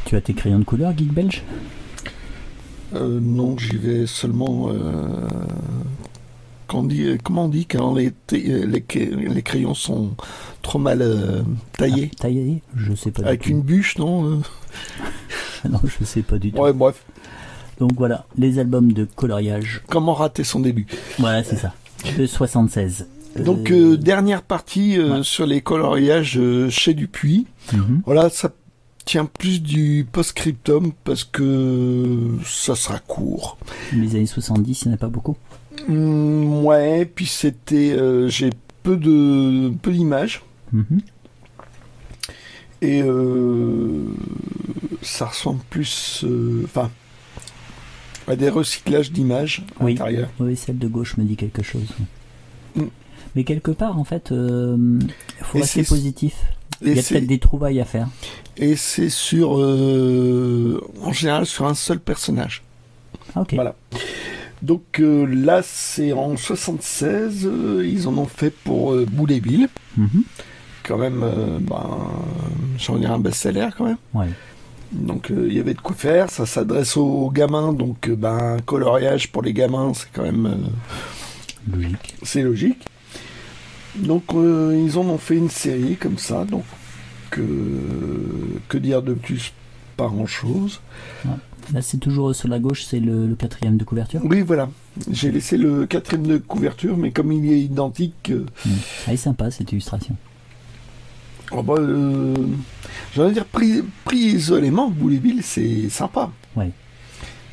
Tu as tes crayons de couleur, Geek Belge? Non, j'y vais seulement... comment on dit quand les crayons sont trop mal taillés? Taillé? Je sais pas du tout. Avec une bûche, non Non, je sais pas du tout. Ouais, bref. Donc voilà, les albums de coloriage. Comment rater son début? Voilà, c'est ça. De 76. Donc, dernière partie sur les coloriages chez Dupuis. Voilà, ça tient plus du post-scriptum parce que ça sera court. Les années 70, il n'y en a pas beaucoup. Ouais, puis c'était... j'ai peu d'images. Et ça ressemble plus... Enfin... à des recyclages d'images à l'intérieur. Oui, celle de gauche me dit quelque chose. Mais quelque part, en fait, il faut rester positif. Il y a peut-être des trouvailles à faire. Et c'est sur... en général, sur un seul personnage. Ok. Voilà. Donc là, c'est en 76. Ils en ont fait pour Bouléville. Quand même, j'ai envie de dire un best-seller, quand même. Ouais. Donc il y avait de quoi faire, ça s'adresse aux gamins, donc coloriage pour les gamins, c'est quand même logique. C'est logique. Donc ils en ont fait une série comme ça, donc que dire de plus? Pas grand chose. Ouais. Là c'est toujours sur la gauche, c'est le quatrième de couverture. Oui, voilà. J'ai laissé le quatrième de couverture, mais comme il est identique. Elle est sympa cette illustration. Oh bah, j'allais dire pris isolément, Bouléville, c'est sympa. Ouais.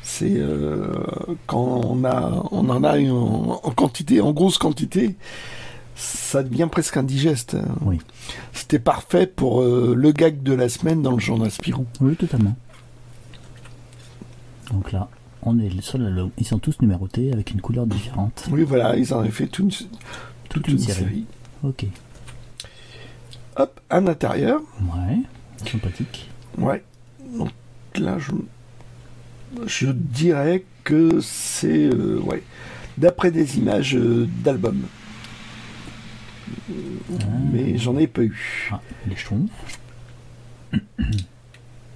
C'est quand on en a en quantité, en grosse quantité, ça devient presque indigeste. Oui. C'était parfait pour le gag de la semaine dans le journal Spirou. Oui, totalement. Donc là, on est sur la logo. Ils sont tous numérotés avec une couleur différente. Oui, voilà, ils en avaient fait toute une série. Ok. Hop, un intérieur. Ouais, sympathique. Ouais. Donc là, je dirais que c'est d'après des images d'albums. Mais j'en ai pas eu. Ah, les Schtroumpfs.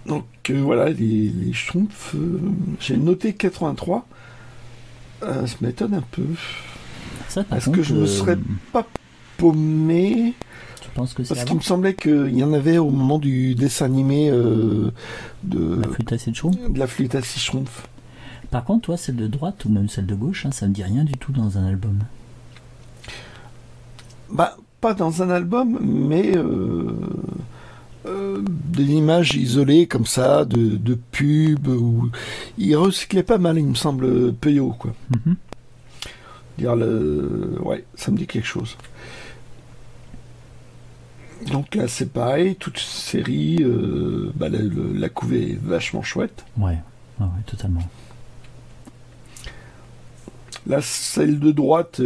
Donc voilà, les Schtroumpfs, j'ai noté 83. Ça m'étonne un peu. Est-ce que je ne me serais pas paumé? Parce qu'il me semblait qu'il y en avait au moment du dessin animé de la flûte à six Schtroumpfs. De la flûte à six Schtroumpfs. Par contre, toi, celle de droite ou même celle de gauche, ça me dit rien du tout dans un album. Bah, pas dans un album, mais des images isolées comme ça, de pubs, où il recyclait pas mal, il me semble, Peyo, quoi. Ouais, ça me dit quelque chose. Donc là, c'est pareil, toute série, la couvée est vachement chouette. Ouais, totalement. Là, celle de droite,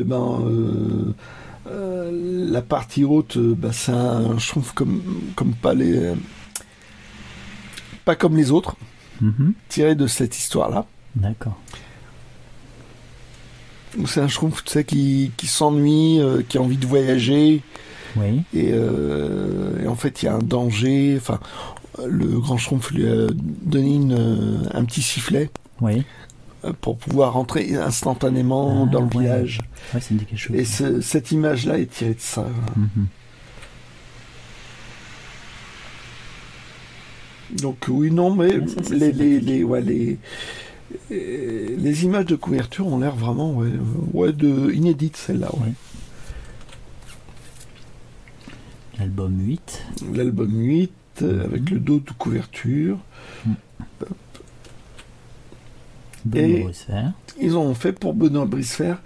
la partie haute, c'est un Schtroumpf comme pas comme les autres, tiré de cette histoire-là. D'accord. C'est un Schtroumpf, tu sais, qui s'ennuie, qui a envie de voyager. Oui. Et en fait, il y a un danger. Enfin, le grand Schtroumpf lui a donné un petit sifflet. Oui. Pour pouvoir rentrer instantanément dans le village. Ouais, ça me dit quelque chose. Et cette image-là est tirée de ça. Donc oui, non, mais les images de couverture ont l'air vraiment inédites, celle-là. Ouais. L'album 8. L'album 8, avec le dos de couverture. Benoît Bricefer. Ils ont fait pour Benoît Bricefer,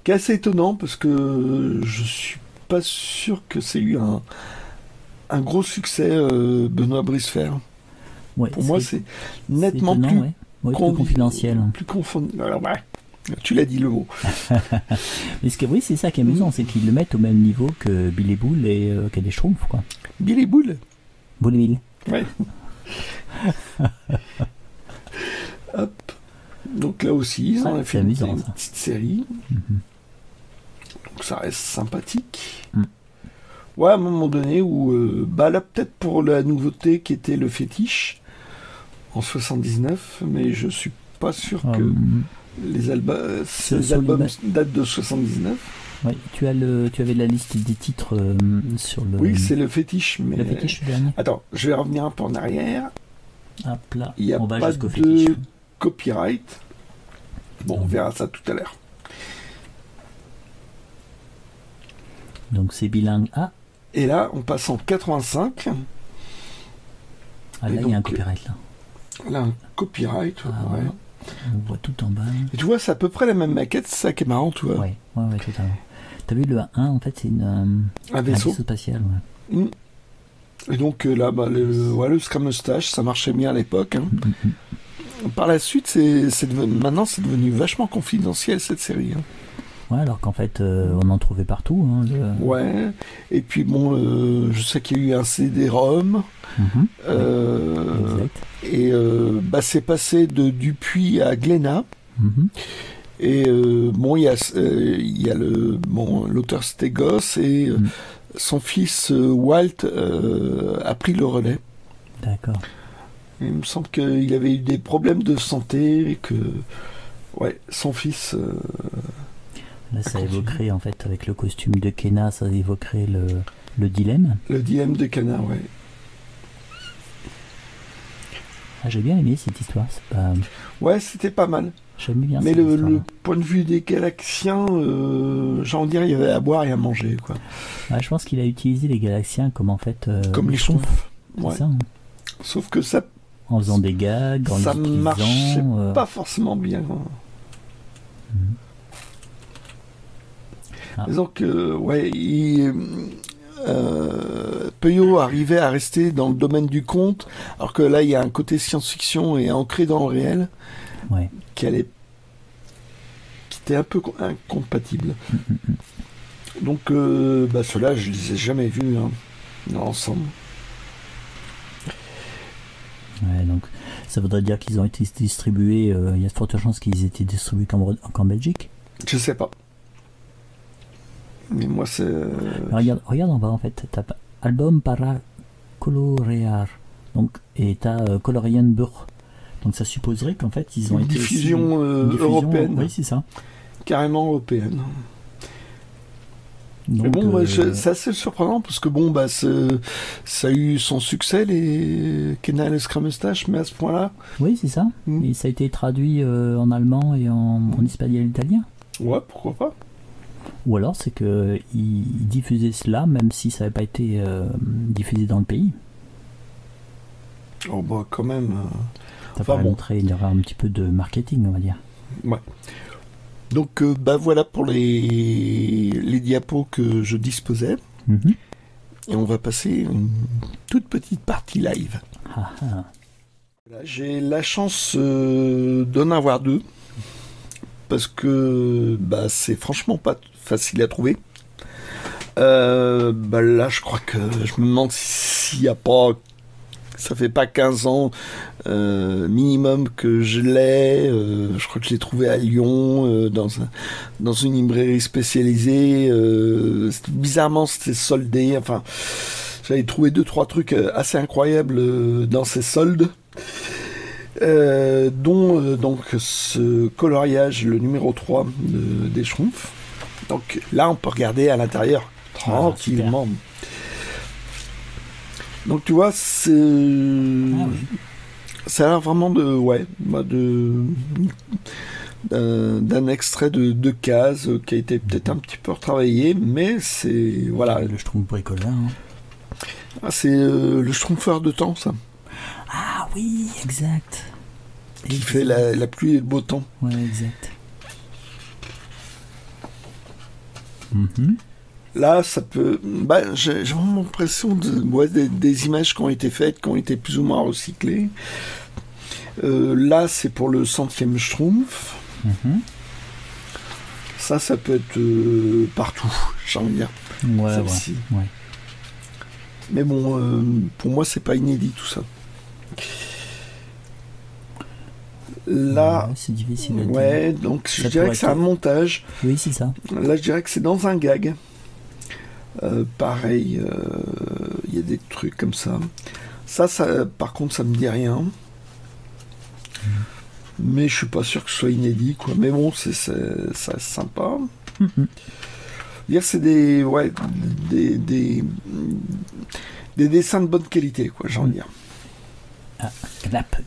qui est assez étonnant parce que je suis pas sûr que c'est eu un gros succès, Benoît Bricefer. Ouais, pour moi, c'est nettement plus, plus confidentiel. Plus alors, tu l'as dit le mot. Mais oui, c'est ça qui est amusant, c'est qu'ils le mettent au même niveau que Billy Bull et qu'il y a des Schtroumpfs, quoi. Billy Bull. Bouléville. Ouais. Hop. Donc là aussi, ils ont fait une petite série. Donc ça reste sympathique. Ouais, à un moment donné où, là peut-être pour la nouveauté qui était le fétiche, en 79, mais je suis pas sûr que ces albums datent de 79. Oui, tu avais la liste des titres sur le... Oui, c'est le fétiche. Mais... Le fétiche dernier. Attends, je vais revenir un peu en arrière. Hop là, il n'y a pas de fétiche. Copyright. Bon, on verra ça tout à l'heure. Donc c'est bilingue A. Et là, on passe en 85. Ah, là, il y a un copyright, là. Là, un copyright, ouais. On voit tout en bas. Et tu vois, c'est à peu près la même maquette, c'est ça qui est marrant, tu vois. Ouais, totalement. T'as vu, le 1, en fait, c'est un vaisseau spatial, ouais. Et donc, là, le Scrum Mustache, ça marchait bien à l'époque. Hein. Par la suite, maintenant, c'est devenu vachement confidentiel, cette série. Hein. Ouais, alors qu'en fait, on en trouvait partout. Hein, Ouais, et puis bon, je sais qu'il y a eu un CD-ROM. Exact. Et c'est passé de Dupuis à Glénat. Et bon, il y a l'auteur Stegos et son fils Walt a pris le relais. D'accord. Il me semble qu'il avait eu des problèmes de santé et que son fils... Là, ça évoquerait, en fait, avec le costume de Kenna, ça évoquerait le dilemme. Le dilemme de Kenna, ouais. Ah, j'ai bien aimé cette histoire. C'est pas... Ouais, c'était pas mal. J'aime bien. Mais le point de vue des Galaxiens, j'en dirais, il y avait à boire et à manger, quoi. Ouais, je pense qu'il a utilisé les Galaxiens comme, en fait... comme les Schtroumpfs. Ouais. Ça, hein. Sauf que ça... En faisant des gags, en ça l'utilisant... marchait pas forcément bien. Donc, Peyo arrivait à rester dans le domaine du conte, alors que là, il y a un côté science-fiction et ancré dans le réel, qui était un peu incompatible. Donc, ceux-là, je les ai jamais vus ensemble. Ouais, donc ça voudrait dire qu'ils ont été distribués. Il y a de fortes chances qu'ils aient été distribués qu'en Belgique. Je sais pas. Mais moi, c'est... Regarde en bas, en fait. T'as album para colorear. Donc, et t'as Colorian Burr. Donc, ça supposerait qu'en fait, ils ont une été... diffusion européenne. Oui, c'est ça. Carrément européenne. Donc, mais bon, c'est assez surprenant parce que bon, ça a eu son succès, les Kenna et le Scrum Mustache, mais à ce point-là. Oui, c'est ça. Et ça a été traduit en allemand et en espagnol et italien. Ouais, pourquoi pas. Ou alors c'est qu'ils diffusaient cela même si ça n'avait pas été diffusé dans le pays. Oh bah quand même. Ça pourrait montrer, il y aura un petit peu de marketing, on va dire. Ouais. Donc voilà pour les diapos que je disposais. Et on va passer une toute petite partie live. Voilà, j'ai la chance d'en avoir deux. Parce que c'est franchement pas facile à trouver. Là, je crois que je me demande s'il n'y a pas... Ça fait pas 15 ans minimum que je l'ai. Je crois que je l'ai trouvé à Lyon, dans une librairie spécialisée. Bizarrement, c'était soldé. Enfin, j'avais trouvé 2-3 trucs assez incroyables dans ces soldes. Dont donc ce coloriage, le numéro 3 des Schtroumpfs. Donc là, on peut regarder à l'intérieur tranquillement. Donc tu vois, ça a l'air vraiment d'un extrait de case qui a été peut-être un petit peu retravaillé, mais c'est voilà. Le Schtroumpf bricoleur. Hein. Ah, c'est le Schtroumpfeur de temps, ça. Ah oui, exact. Qui fait la pluie et le beau temps. Ouais, exact. Là, ça peut... j'ai vraiment l'impression des images qui ont été faites, qui ont été plus ou moins recyclées. Là, c'est pour le 100e Schtroumpf. Ça peut être partout, j'ai envie de dire. Ouais. Mais bon, pour moi, c'est pas inédit tout ça. Là, c'est difficile à dire. donc je dirais que c'est un montage. Oui, c'est ça. Là, je dirais que c'est dans un gag. Pareil, il y a des trucs comme ça. Ça, par contre, ça me dit rien. Mais je suis pas sûr que ce soit inédit, quoi. Mais bon, ça reste sympa. Dire c'est des dessins de bonne qualité, quoi, j'ai envie de dire. Ah,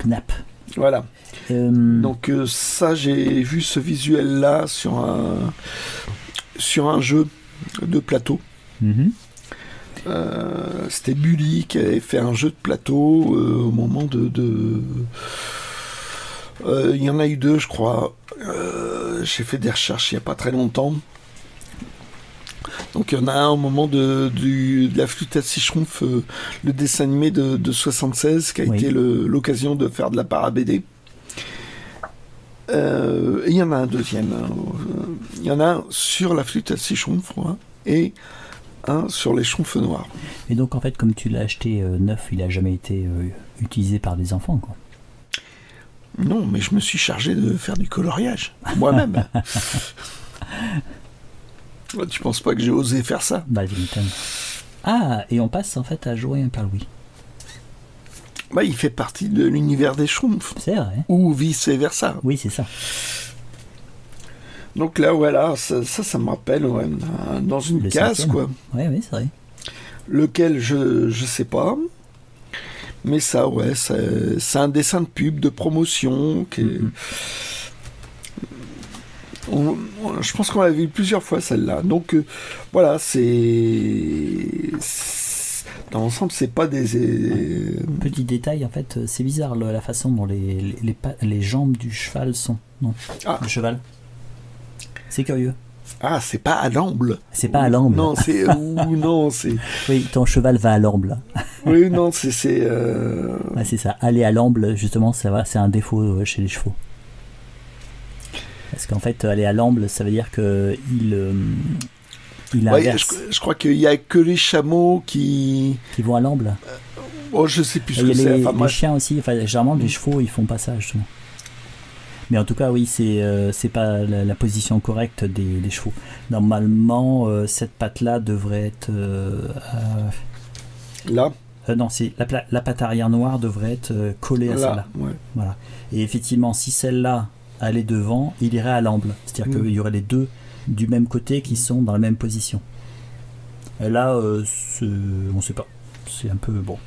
Knap. Voilà. Donc ça, j'ai vu ce visuel-là sur un jeu de plateau. C'était Bully qui avait fait un jeu de plateau au moment il y en a eu 2, je crois. J'ai fait des recherches il n'y a pas très longtemps. Donc il y en a un au moment de la flûte à 6 schtroumpfs, le dessin animé de 76, qui a été l'occasion de faire de la para-BD. Et il y en a un deuxième. Il y en a un sur la flûte à 6 schtroumpfs, et un sur les schtroumpfs noirs. Et donc en fait, comme tu l'as acheté neuf, il n'a jamais été utilisé par des enfants, quoi. Non, mais je me suis chargé de faire du coloriage, moi-même. Tu penses pas que j'ai osé faire ça? Bah, tu m'étonnes. Ah, et on passe en fait à jouer un Père Louis. Bah, il fait partie de l'univers des schtroumpfs. C'est vrai. Ou vice-versa. Oui, c'est ça. Donc là, voilà, ça me rappelle, dans une case, quoi. Oui, c'est vrai. Lequel, je sais pas. Mais ça, ouais, c'est un dessin de pub, de promotion. Je pense qu'on l'a vu plusieurs fois, celle-là. Donc, voilà, dans l'ensemble, c'est pas des... Petit détail, en fait, c'est bizarre la façon dont les jambes du cheval sont. Non, le cheval. C'est curieux. Ah, c'est pas à l'amble. C'est pas à l'amble. Non, c'est... Oui, ton cheval va à l'amble. Oui, non, c'est... Ouais, c'est ça. Aller à l'amble, justement, c'est un défaut chez les chevaux. Parce qu'en fait, aller à l'amble, ça veut dire qu'il inverse. Je crois qu'il n'y a que les chameaux qui vont à l'amble. Je sais plus ce que c'est. Les chiens aussi. Enfin, généralement, les chevaux, ils font pas ça, justement. Mais en tout cas, oui, c'est pas la position correcte des chevaux. Normalement, cette patte-là devrait être... là non, c'est la patte arrière noire devrait être collée à celle-là. Ouais. Voilà. Et effectivement, si celle-là allait devant, il irait à l'amble. C'est-à-dire qu'il y aurait les deux du même côté qui sont dans la même position. Et là, on ne sait pas. C'est un peu bon.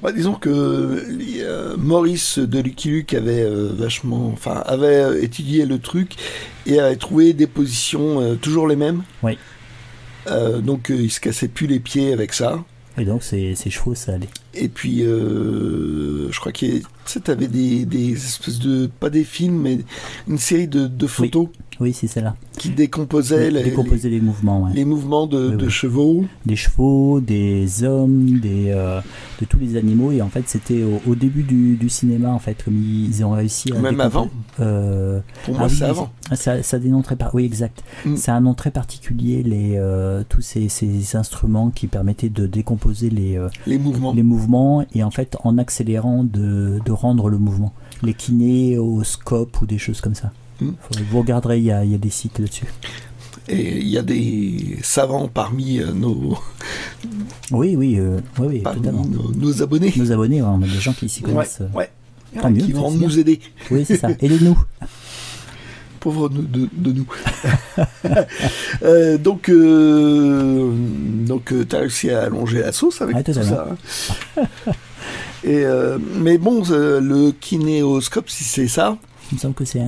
Bah, disons que Maurice de Lucky Luke avait avait étudié le truc et avait trouvé des positions toujours les mêmes. Oui. Donc il se cassait plus les pieds avec ça. Et donc ces chevaux, ça allait. Et puis je crois qu'il y avait des espèces de, pas des films, mais une série de photos. Oui, c'est celle-là. Qui décomposaient les mouvements. Ouais. Les mouvements de chevaux. Des chevaux, des hommes, de tous les animaux. Et en fait, c'était au début du cinéma, en fait, comme ils ont réussi à... Même avant. Pour moi, c'est avant. Ça dénote très... Oui, exact. C'est un nom très particulier, tous ces instruments qui permettaient de décomposer les mouvements et en fait, en accélérant, de rendre le mouvement. Les kinéoscopes ou des choses comme ça. Vous regarderez, il y a des sites là-dessus. Et il y a des savants parmi nos... Oui, parmi totalement. Nos abonnés. Nos abonnés, on a des gens qui s'y connaissent. Ouais. Tant mieux, qui vont nous aider. Oui, c'est ça. Aidez-nous. Pauvres de nous. Donc tu as réussi à allonger la sauce avec tout ça. Mais bon, le kinéoscope, si c'est ça... Il me semble que c'est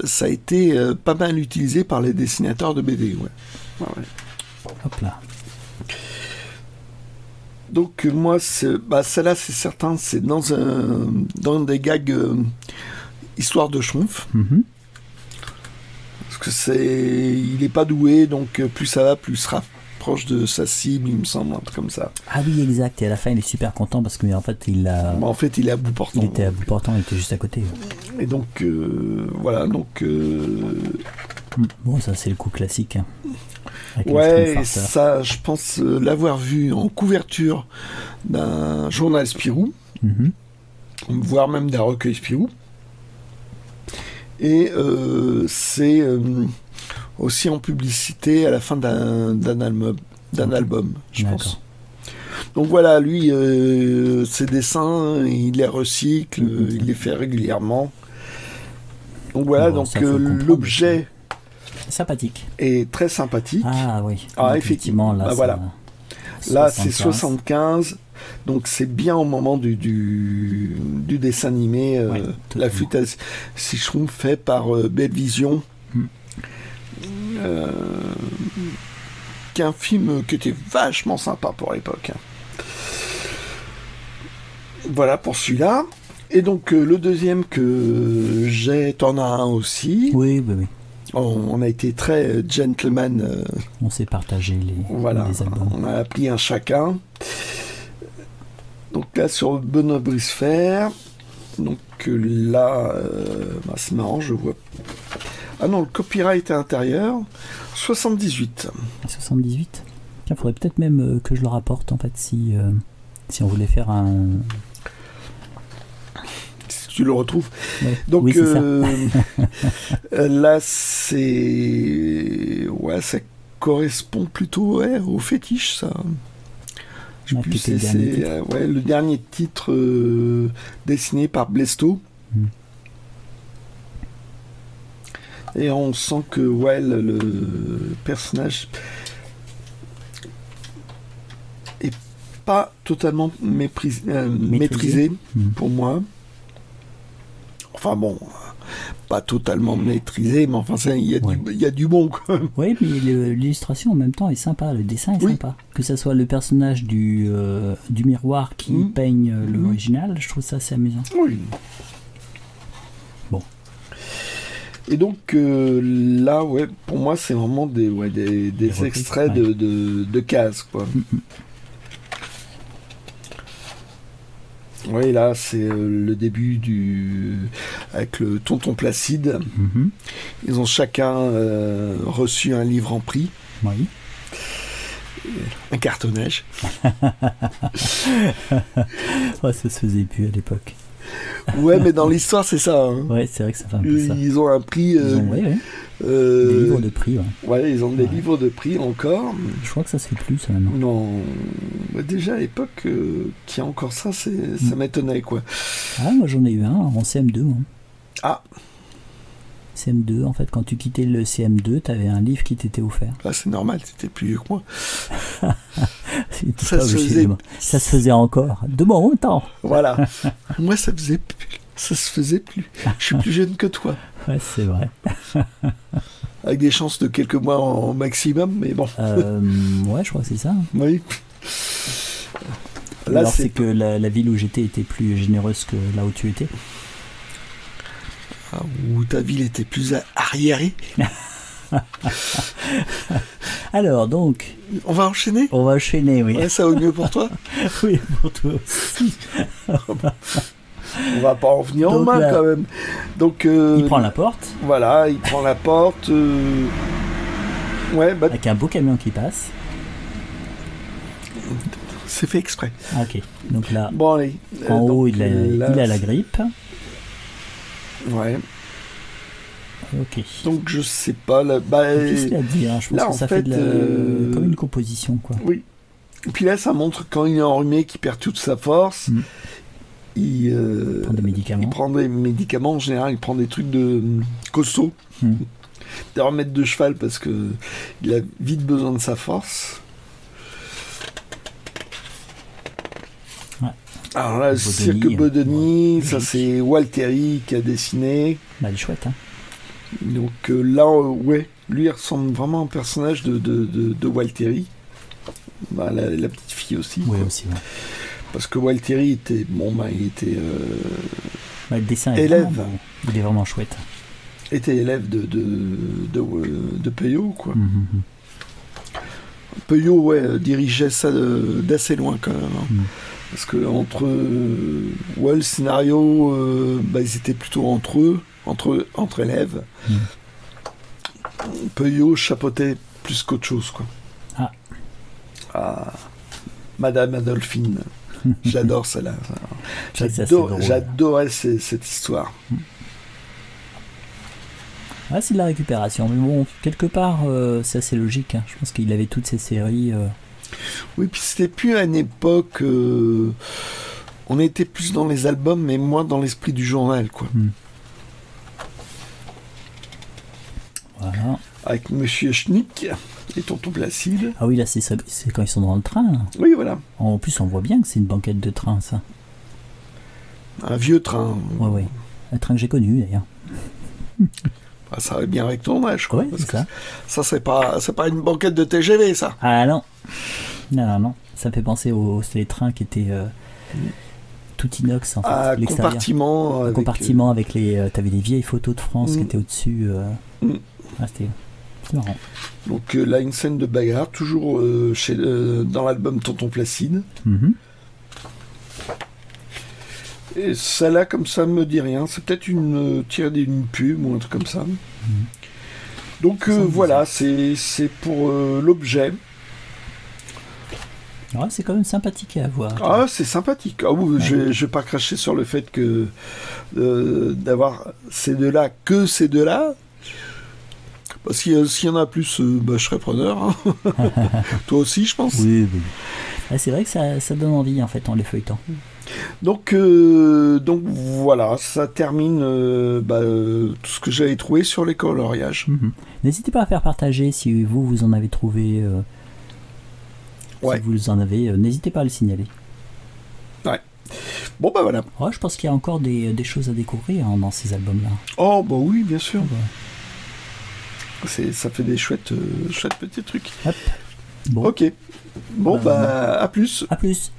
ça a été pas mal utilisé par les dessinateurs de BD. Ouais. Hop là. Donc moi, celle-là, c'est certain, c'est dans des gags histoire de schtroumpf. Parce que il est pas doué, donc plus ça va, plus il sera proche de sa cible, il me semble, un truc comme ça. Ah oui, exact. Et à la fin, il est super content parce qu'en fait, il est à bout portant. Il était à bout portant, il était juste à côté. Et donc, voilà. Donc, bon, ça, c'est le coup classique. Hein, ouais, ça, je pense l'avoir vu en couverture d'un journal Spirou, voire même d'un recueil Spirou. Et c'est aussi en publicité à la fin d'un album, je pense. Donc voilà, lui, ses dessins, il les recycle, il les fait régulièrement. Donc voilà, donc l'objet sympathique est très sympathique. Ah oui. Ah, effectivement, là, voilà. Là, c'est 75. Donc c'est bien au moment du dessin animé, La flûte à six schtroumpfs fait par Belle Vision. Qui est un film qui était vachement sympa pour l'époque. Voilà pour celui-là. Et donc le deuxième que j'ai, t'en as un aussi. Oui. On a été très gentleman. On s'est partagé les albums. On a pris un chacun. Donc là sur Benoît Brisefer. Donc là, c'est marrant, je vois. Ah non, le copyright est intérieur. 78. 78. Il faudrait peut-être même que je le rapporte en fait si on voulait faire un. Si tu le retrouves. Ouais. Donc oui, c'est ça. là c'est ça correspond plutôt au fétiche ça. Je sais plus, c'est le dernier titre dessiné par Blesto. Et on sent que le personnage est pas totalement maîtrisé pour moi. Enfin bon, pas totalement maîtrisé, mais enfin il y a du bon quand même. Oui, mais l'illustration en même temps est sympa, le dessin est sympa. Que ce soit le personnage du miroir qui peigne l'original, je trouve ça assez amusant. Oui. Bon. Et donc là, pour moi, c'est vraiment des extraits de cases, quoi. Oui, là, c'est le début avec le tonton Placide. Ils ont chacun reçu un livre en prix. Oui. Un cartonnage. Ça se faisait plus à l'époque. Ouais, mais dans l'histoire, c'est ça. Hein. Ouais, c'est vrai que ça fait un peu ça. Ils ont un prix. Des livres de prix. Ouais, ils ont des livres de prix encore. Je crois que ça se fait plus, ça, maintenant. Non. Déjà, à l'époque, qu'il y a encore ça, ça m'étonnait, quoi. Ah, moi, j'en ai eu un en CM2. Hein. Ah. CM2, en fait, quand tu quittais le CM2, tu avais un livre qui t'était offert. Ah, c'est normal, c'était plus vieux que moi. ça se faisait encore. De bon temps. Voilà. Moi, ça se faisait plus. Je suis plus jeune que toi. Ouais, c'est vrai. Avec des chances de quelques mois en maximum, mais bon. Ouais, je crois que c'est ça. Oui. Là, alors, c'est que la ville où j'étais était plus généreuse que là où tu étais. Où ta ville était plus arriérée. Alors, donc... On va enchaîner ? On va enchaîner, oui. Ouais, ça vaut mieux pour toi ? Oui, pour toi aussi. On va pas en venir en main, quand même. Donc, il prend la porte. Voilà, il prend la porte. Avec un beau camion qui passe. C'est fait exprès. Ah, ok. Donc là, bon, allez. En haut, il a la grippe. Ouais. Ok. Donc je sais pas. Difficile à dire. Hein. Je pense que ça fait comme une composition, quoi. Oui. Et puis là, ça montre quand il est enrhumé, qu'il perd toute sa force. Il prend des médicaments. Il prend des médicaments. En général, il prend des trucs de costaud. Des remèdes de cheval parce que il a vite besoin de sa force. Alors là, Cirque Bodoni, ça c'est Walteri qui a dessiné. Elle est chouette, hein. Donc là, lui il ressemble vraiment à un personnage de Walteri. La petite fille aussi. Oui, aussi. Ouais. Parce que Walteri était, il était le dessin est élève. Il est vraiment chouette. Était élève de Peyo, quoi. Peyo, dirigeait ça d'assez loin quand même. Hein. Parce que entre le scénario, ils étaient plutôt entre élèves. Peyo chapeautait plus qu'autre chose, quoi. Madame Adolphine. J'adore celle-là. J'adorais cette histoire. C'est de la récupération. Mais bon, quelque part, c'est assez logique. Hein. Je pense qu'il avait toutes ces séries. Oui, puis c'était plus à une époque... on était plus dans les albums, mais moins dans l'esprit du journal, quoi. Voilà. Avec Monsieur Schnick et Tonton Placide. Ah oui, là, c'est quand ils sont dans le train. Là. Oui, voilà. En plus, on voit bien que c'est une banquette de train, ça. Un vieux train. Oui. Un train que j'ai connu, d'ailleurs. Ça va bien avec ton âge, quoi. Oui, c'est ça. Ça, c'est pas une banquette de TGV, ça. Ah non. Non. Ça me fait penser c'était les trains qui étaient tout inox, en fait. Ah, compartiment avec les... T'avais des vieilles photos de France qui étaient au-dessus. C'était marrant. Donc là, une scène de bagarre, toujours dans l'album Tonton Placide. Et ça là, comme ça, me dit rien. C'est peut-être tiré d'une pub ou un truc comme ça. Donc voilà, c'est pour l'objet. Ouais, c'est quand même sympathique à voir. Ah, c'est sympathique. Ah, oui, je vais pas cracher sur le fait que d'avoir ces deux-là, Parce qu'il y en a plus, je serais preneur. Hein. Toi aussi, je pense. Oui. C'est vrai que ça donne envie, en fait, en les feuilletant. Donc voilà, ça termine tout ce que j'avais trouvé sur les coloriages. N'hésitez pas à faire partager si vous en avez trouvé. Si vous en avez, n'hésitez pas à le signaler. Ouais. Bon, voilà. Ouais, je pense qu'il y a encore des choses à découvrir dans ces albums-là. Oh, oui, bien sûr. Ça fait des chouettes petits trucs. Hop. Bon. Ok. Bon, à plus. À plus.